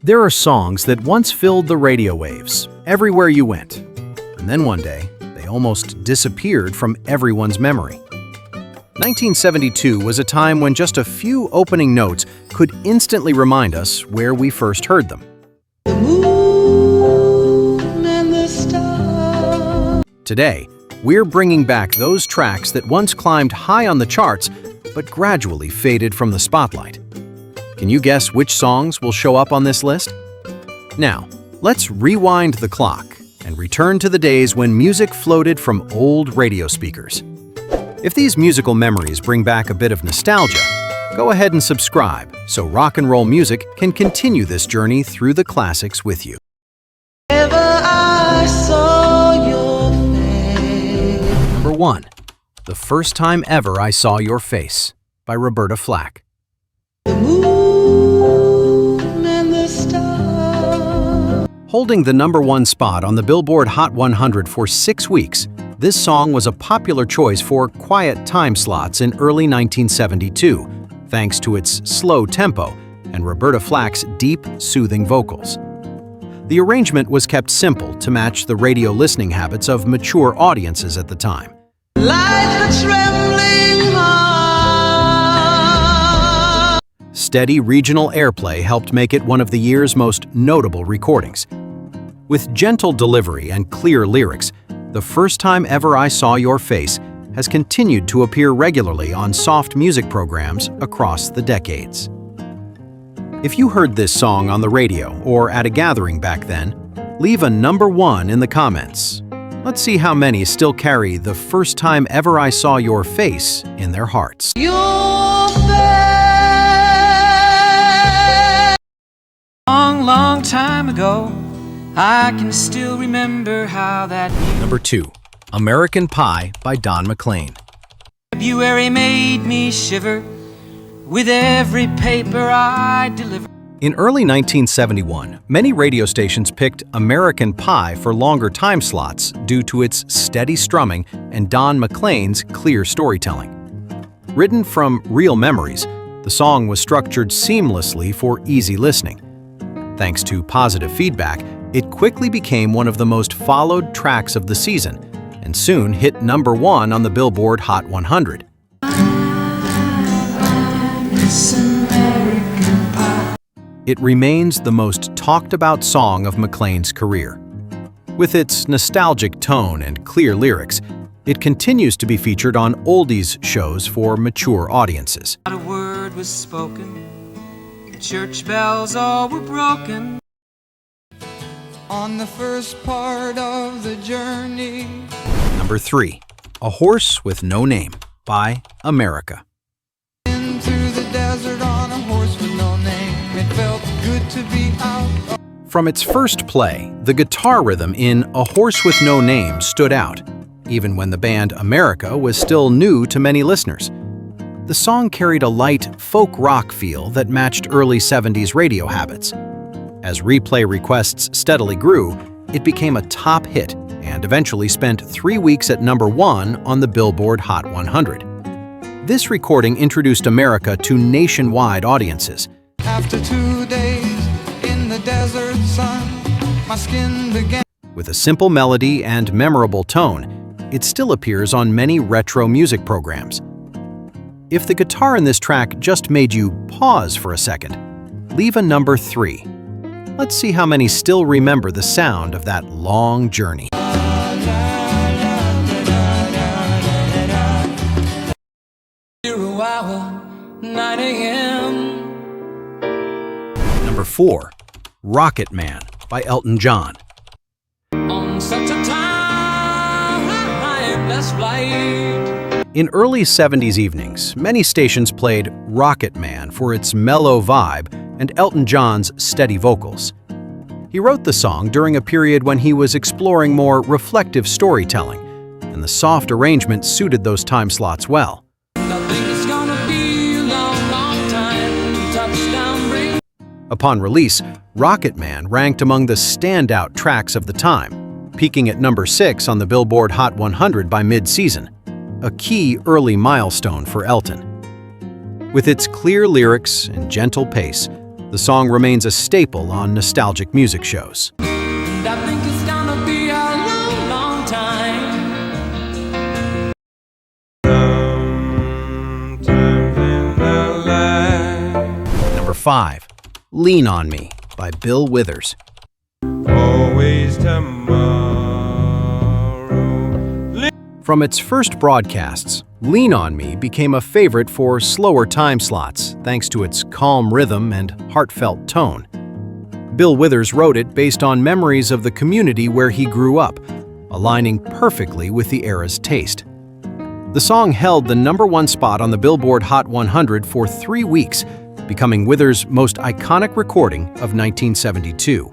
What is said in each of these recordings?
There are songs that once filled the radio waves, everywhere you went. And then one day, they almost disappeared from everyone's memory. 1972 was a time when just a few opening notes could instantly remind us where we first heard them. The moon and the stars. Today, we're bringing back those tracks that once climbed high on the charts, but gradually faded from the spotlight. Can you guess which songs will show up on this list? Now, let's rewind the clock and return to the days when music floated from old radio speakers. If these musical memories bring back a bit of nostalgia, go ahead and subscribe so rock and roll music can continue this journey through the classics with you. Ever I saw your face. Number 1. The First Time Ever I Saw Your Face by Roberta Flack. The moon and the stars. Holding the number 1 spot on the Billboard Hot 100 for 6 weeks, this song was a popular choice for quiet time slots in early 1972, thanks to its slow tempo and Roberta Flack's deep, soothing vocals. The arrangement was kept simple to match the radio listening habits of mature audiences at the time. Like a trembling heart. Steady regional airplay helped make it one of the year's most notable recordings. With gentle delivery and clear lyrics, The First Time Ever I Saw Your Face has continued to appear regularly on soft music programs across the decades. If you heard this song on the radio or at a gathering back then, leave a number 1 in the comments. Let's see how many still carry The First Time Ever I Saw Your Face in their hearts. Your face. Long time ago, I can still remember how that Number 2. American Pie by Don McLean. February made me shiver with every paper I delivered. In early 1971, many radio stations picked American Pie for longer time slots due to its steady strumming and Don McLean's clear storytelling. Written from real memories, the song was structured seamlessly for easy listening. Thanks to positive feedback, it quickly became one of the most followed tracks of the season and soon hit number 1 on the Billboard Hot 100. It remains the most talked-about song of McLean's career. With its nostalgic tone and clear lyrics, it continues to be featured on oldies shows for mature audiences. Not a word was spoken, the church bells all were broken. On the first part of the journey. Number 3. A Horse with No Name by America. Into the desert on a horse with no name. It felt good to be out. From its first play, the guitar rhythm in A Horse with No Name stood out, even when the band America was still new to many listeners. The song carried a light folk rock feel that matched early 70s radio habits. As replay requests steadily grew, it became a top hit and eventually spent 3 weeks at number 1 on the Billboard Hot 100. This recording introduced America to nationwide audiences. After 2 days in the desert sun, my skin began. With a simple melody and memorable tone, it still appears on many retro music programs. If the guitar in this track just made you pause for a second, leave a number 3. Let's see how many still remember the sound of that long journey. 9 a.m. Number 4. Rocket Man by Elton John. On such a timeless flight. In early 70s evenings, many stations played Rocket Man for its mellow vibe and Elton John's steady vocals. He wrote the song during a period when he was exploring more reflective storytelling, and the soft arrangement suited those time slots well. Nothing's gonna be a long time. Touchdown ring. Upon release, Rocket Man ranked among the standout tracks of the time, peaking at number 6 on the Billboard Hot 100 by mid-season, a key early milestone for Elton. With its clear lyrics and gentle pace, The song remains a staple on nostalgic music shows. And I think it's gonna be a long, long time. Number 5. Lean on Me by Bill Withers. Always tomorrow. From its first broadcasts, Lean on Me became a favorite for slower time slots thanks to its calm rhythm and heartfelt tone. Bill Withers wrote it based on memories of the community where he grew up, aligning perfectly with the era's taste. The song held the #1 spot on the Billboard Hot 100 for 3 weeks, becoming Withers' most iconic recording of 1972.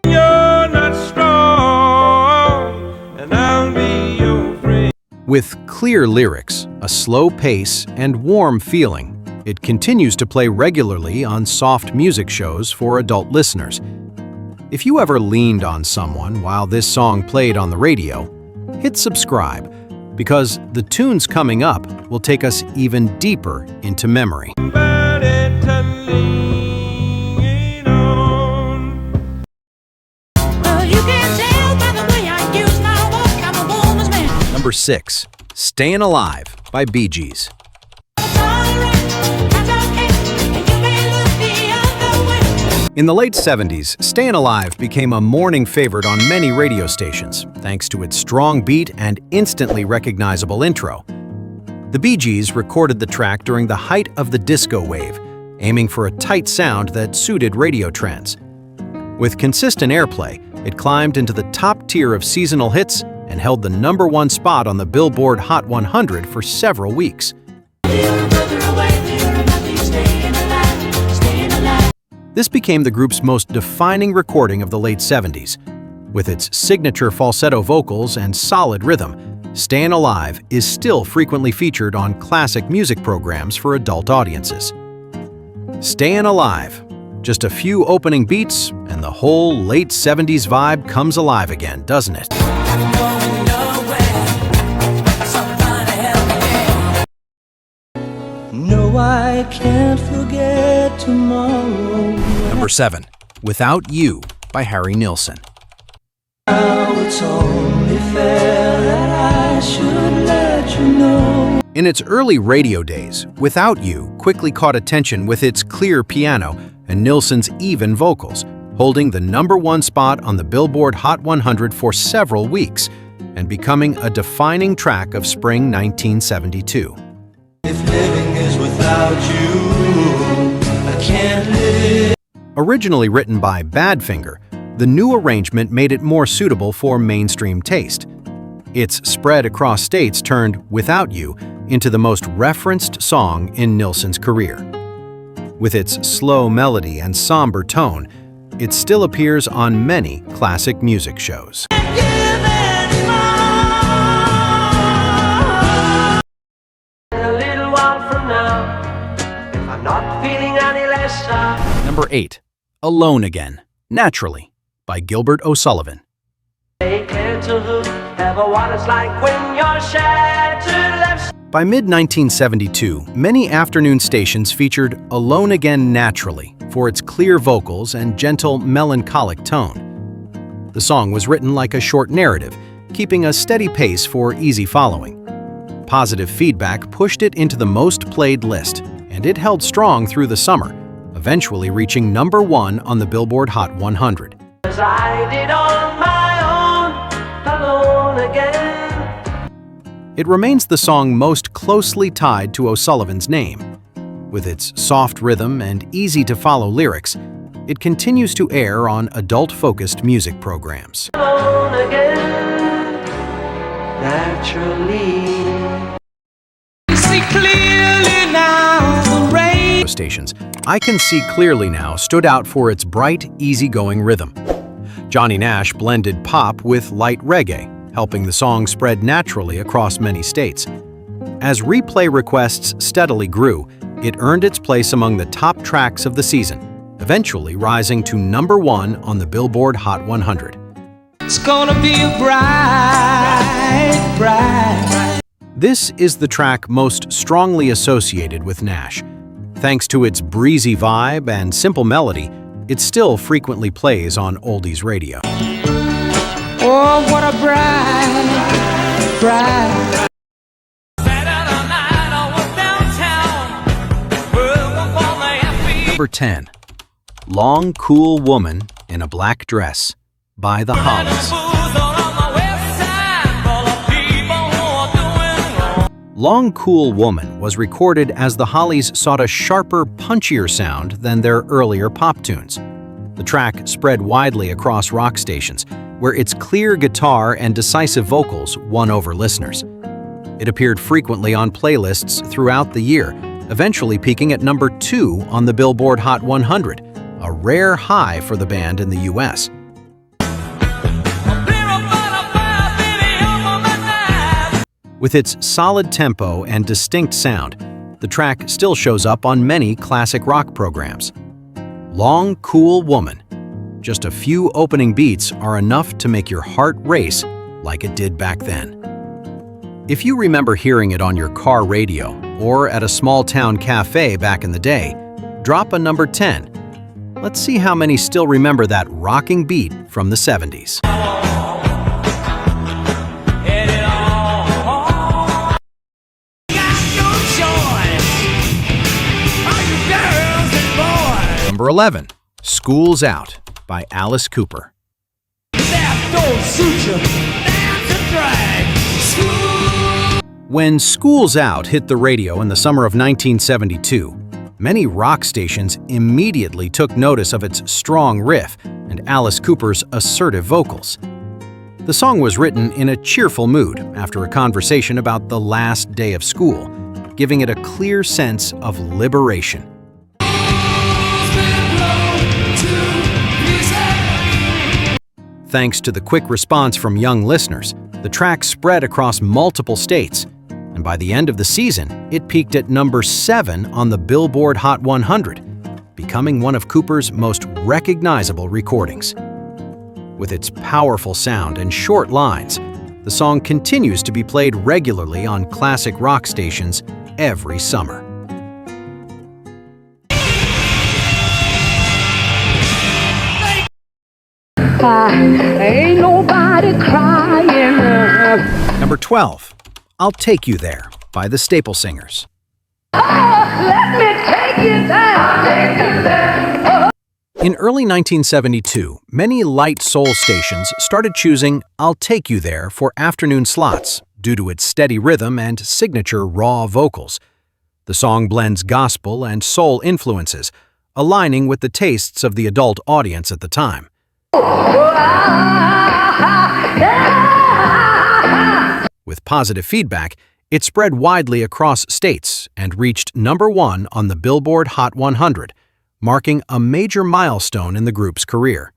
You're not strong, and I'll be your friend. With clear lyrics, a slow pace, and warm feeling, it continues to play regularly on soft music shows for adult listeners. If you ever leaned on someone while this song played on the radio, hit subscribe, because the tunes coming up will take us even deeper into memory. Somebody to lean on. Well, you can tell by the way I use my walk, I'm a woman's man. Number 6. Stayin' Alive by Bee Gees. That's okay, and you may look the other way. In the late 70s, Stayin' Alive became a morning favorite on many radio stations, thanks to its strong beat and instantly recognizable intro. The Bee Gees recorded the track during the height of the disco wave, aiming for a tight sound that suited radio trends. With consistent airplay, it climbed into the top tier of seasonal hits and held the #1 spot on the Billboard Hot 100 for several weeks. This became the group's most defining recording of the late 70s. With its signature falsetto vocals and solid rhythm, Stayin' Alive is still frequently featured on classic music programs for adult audiences. Stayin' Alive. Just a few opening beats, and the whole late 70s vibe comes alive again, doesn't it? No, I can't forget tomorrow. Number 7. Without You by Harry Nilsson. Now it's only fair that I should let you know. In its early radio days, Without You quickly caught attention with its clear piano and Nilsson's even vocals, holding the #1 spot on the Billboard Hot 100 for several weeks and becoming a defining track of spring 1972. If living is without you, I can't live. Originally written by Badfinger, the new arrangement made it more suitable for mainstream taste. Its spread across states turned Without You into the most referenced song in Nilsson's career. With its slow melody and somber tone, it still appears on many classic music shows. Number 8. Alone Again, Naturally by Gilbert O'Sullivan. By mid-1972, many afternoon stations featured Alone Again Naturally for its clear vocals and gentle, melancholic tone. The song was written like a short narrative, keeping a steady pace for easy following. Positive feedback pushed it into the most played list, and it held strong through the summer, eventually reaching #1 on the Billboard Hot 100. As I did on my own, alone again. It remains the song most closely tied to O'Sullivan's name. With its soft rhythm and easy-to-follow lyrics, it continues to air on adult-focused music programs. Alone again, naturally. See clearly now the rain. Stations, I Can See Clearly Now stood out for its bright, easygoing rhythm. Johnny Nash blended pop with light reggae, helping the song spread naturally across many states. As replay requests steadily grew, it earned its place among the top tracks of the season, eventually rising to #1 on the Billboard Hot 100. It's gonna be a bright, bright. This is the track most strongly associated with Nash. Thanks to its breezy vibe and simple melody, it still frequently plays on oldies radio. Oh, what a bride, bride. Number 10. Long Cool Woman in a Black Dress by the Hollies. Long Cool Woman was recorded as the Hollies sought a sharper, punchier sound than their earlier pop tunes. The track spread widely across rock stations, where its clear guitar and decisive vocals won over listeners. It appeared frequently on playlists throughout the year, eventually peaking at number 2 on the Billboard Hot 100, a rare high for the band in the US. With its solid tempo and distinct sound, the track still shows up on many classic rock programs. Long Cool Woman. Just a few opening beats are enough to make your heart race like it did back then. If you remember hearing it on your car radio or at a small-town cafe back in the day, drop a number 10. Let's see how many still remember that rocking beat from the 70s. Number 11, School's Out by Alice Cooper. When School's Out hit the radio in the summer of 1972, many rock stations immediately took notice of its strong riff and Alice Cooper's assertive vocals. The song was written in a cheerful mood after a conversation about the last day of school, giving it a clear sense of liberation. Thanks to the quick response from young listeners, the track spread across multiple states, and by the end of the season, it peaked at number 7 on the Billboard Hot 100, becoming one of Cooper's most recognizable recordings. With its powerful sound and short lines, the song continues to be played regularly on classic rock stations every summer. Ain't nobody crying. Number 12, I'll Take You There by the Staple Singers. Let me take you down, take you there. In early 1972, many light soul stations started choosing I'll Take You There for afternoon slots due to its steady rhythm and signature raw vocals. The song blends gospel and soul influences, aligning with the tastes of the adult audience at the time. With positive feedback, it spread widely across states and reached number 1 on the Billboard Hot 100, marking a major milestone in the group's career.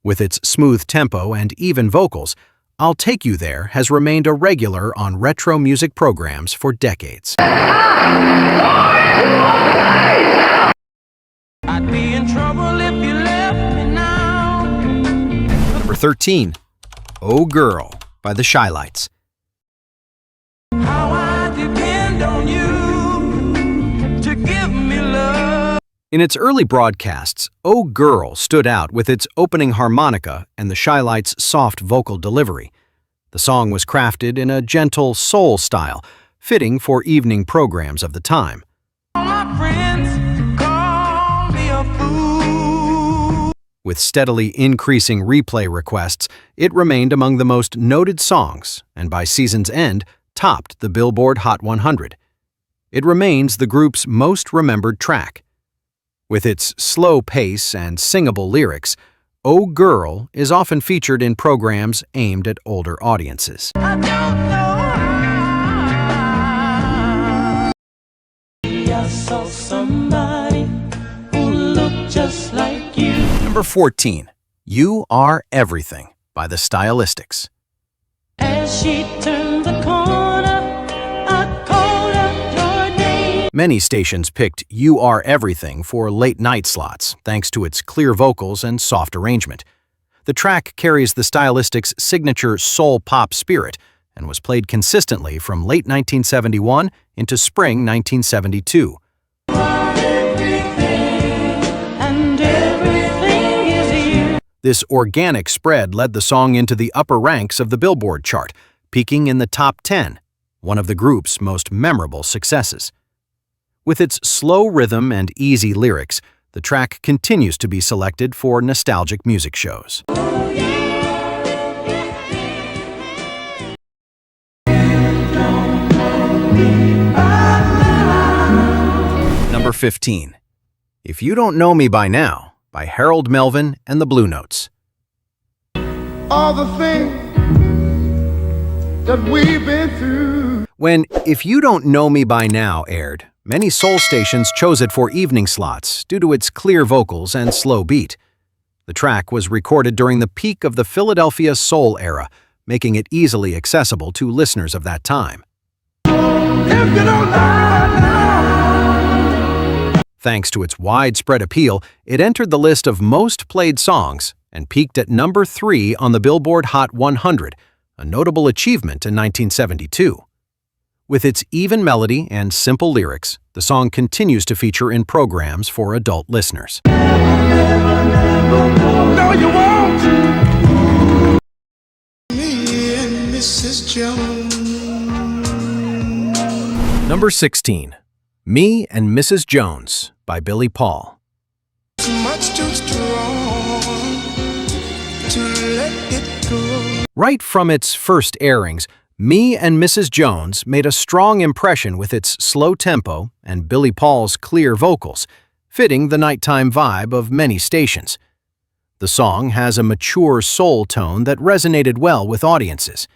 With its smooth tempo and even vocals, I'll Take You There has remained a regular on retro music programs for decades. I'd be in trouble if you left me now. Number 13, Oh Girl by the Shylights. How I depend on you to give me love. In its early broadcasts, Oh Girl stood out with its opening harmonica and the Shylights' soft vocal delivery. The song was crafted in a gentle soul style, fitting for evening programs of the time. All my friends call me a fool. With steadily increasing replay requests, it remained among the most noted songs and by season's end, topped the Billboard Hot 100. It remains the group's most remembered track. With its slow pace and singable lyrics, Oh Girl is often featured in programs aimed at older audiences. I don't know how. I saw somebody who looked just like you. Number 14, You Are Everything by the Stylistics. As she turned the corner, I called out your name. Many stations picked You Are Everything for late-night slots, thanks to its clear vocals and soft arrangement. The track carries the Stylistics' signature soul pop spirit and was played consistently from late 1971 into spring 1972. This organic spread led the song into the upper ranks of the Billboard chart, peaking in the top 10, one of the group's most memorable successes. With its slow rhythm and easy lyrics, the track continues to be selected for nostalgic music shows. Number 15. If You Don't Know Me By Now, by Harold Melvin and the Blue Notes. All the things that we've been through. When If You Don't Know Me By Now aired, many soul stations chose it for evening slots due to its clear vocals and slow beat. The track was recorded during the peak of the Philadelphia soul era, making it easily accessible to listeners of that time. If you don't know. Thanks to its widespread appeal, it entered the list of most played songs and peaked at number 3 on the Billboard Hot 100, a notable achievement in 1972. With its even melody and simple lyrics, the song continues to feature in programs for adult listeners. No, you won't. Me and Mrs. Jones. Number 16. Me and Mrs. Jones by Billy Paul. Much too strong to let it go. Right from its first airings, Me and Mrs. Jones made a strong impression with its slow tempo and Billy Paul's clear vocals, fitting the nighttime vibe of many stations. The song has a mature soul tone that resonated well with audiences.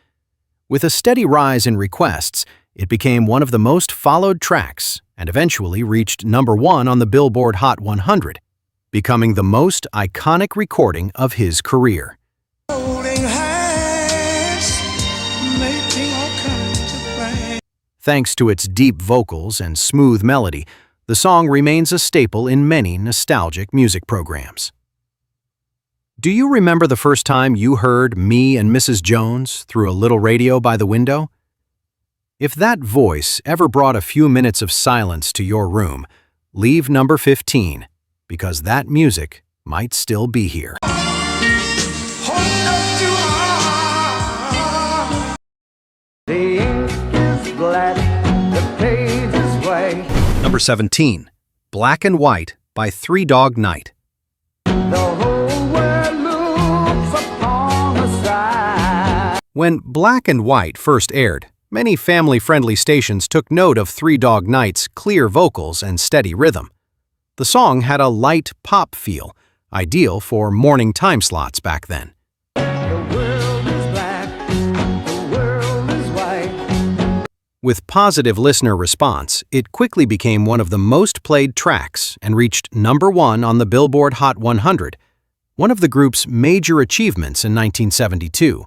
With a steady rise in requests, it became one of the most followed tracks and eventually reached number 1 on the Billboard Hot 100, becoming the most iconic recording of his career. Holding hands, making all kinds of plans. Thanks to its deep vocals and smooth melody, the song remains a staple in many nostalgic music programs. Do you remember the first time you heard Me and Mrs. Jones through a little radio by the window? If that voice ever brought a few minutes of silence to your room, leave number 15, because that music might still be here. Hold up too hard. The ink is black, the page is white. Number 17. Black and White by Three Dog Night. The whole world looks upon the side. When Black and White first aired, many family-friendly stations took note of Three Dog Night's clear vocals and steady rhythm. The song had a light pop feel, ideal for morning time slots back then. The world is black, the world is white. With positive listener response, it quickly became one of the most played tracks and reached number 1 on the Billboard Hot 100, one of the group's major achievements in 1972.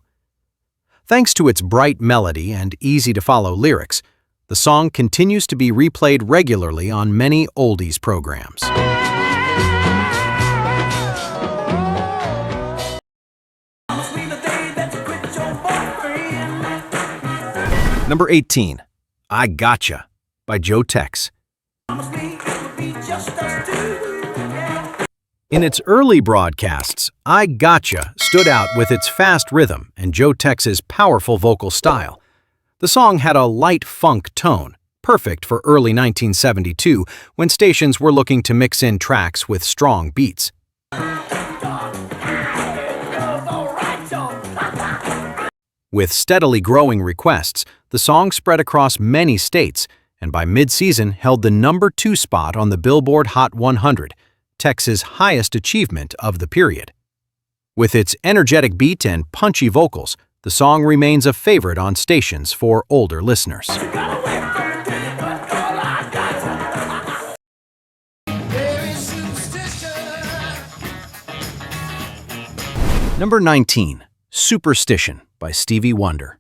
Thanks to its bright melody and easy-to-follow lyrics, the song continues to be replayed regularly on many oldies programs. Number 18. I Gotcha by Joe Tex. In its early broadcasts, I Gotcha stood out with its fast rhythm and Joe Tex's powerful vocal style. The song had a light funk tone, perfect for early 1972 when stations were looking to mix in tracks with strong beats. With steadily growing requests, the song spread across many states and by mid-season held the number 2 spot on the Billboard Hot 100, Tex's highest achievement of the period. With its energetic beat and punchy vocals, the song remains a favorite on stations for older listeners. Number 19. Superstition by Stevie Wonder.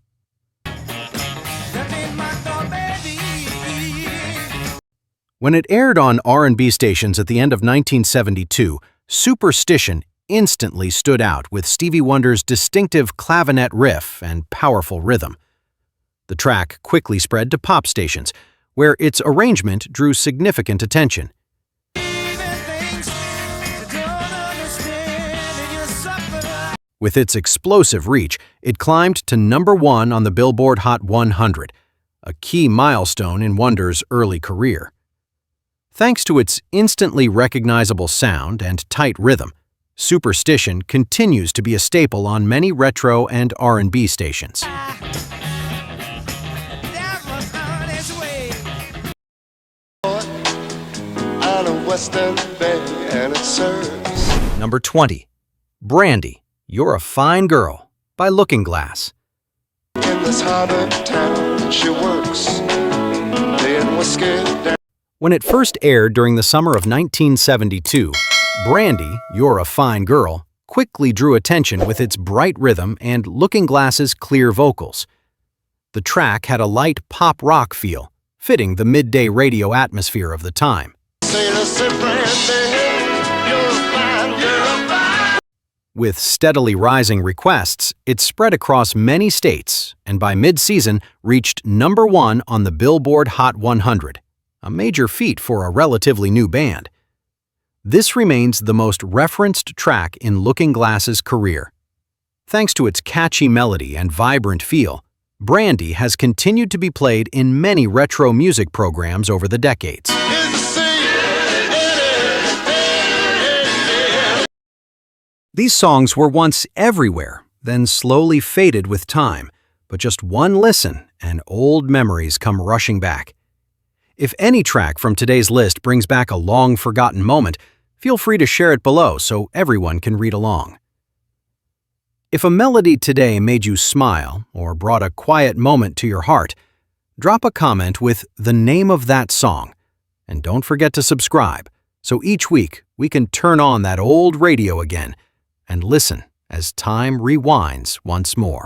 When it aired on R&B stations at the end of 1972, Superstition instantly stood out with Stevie Wonder's distinctive clavinet riff and powerful rhythm. The track quickly spread to pop stations, where its arrangement drew significant attention. With its explosive reach, it climbed to #1 on the Billboard Hot 100, a key milestone in Wonder's early career. Thanks to its instantly recognizable sound and tight rhythm, Superstition continues to be a staple on many retro and R&B stations. Number 20. Brandy, You're a Fine Girl by Glas. In this heart of town, she works, laying whiskey down. When it first aired during the summer of 1972, Brandy, You're a Fine Girl quickly drew attention with its bright rhythm and Looking Glass's clear vocals. The track had a light pop rock feel, fitting the midday radio atmosphere of the time. With steadily rising requests, it spread across many states and by mid-season reached #1 on the Billboard Hot 100, a major feat for a relatively new band. This remains the most referenced track in Looking Glass's career. Thanks to its catchy melody and vibrant feel, Brandy has continued to be played in many retro music programs over the decades. These songs were once everywhere, then slowly faded with time, but just one listen and old memories come rushing back. If any track from today's list brings back a long-forgotten moment, feel free to share it below so everyone can read along. If a melody today made you smile or brought a quiet moment to your heart, drop a comment with the name of that song. And don't forget to subscribe, so each week we can turn on that old radio again and listen as time rewinds once more.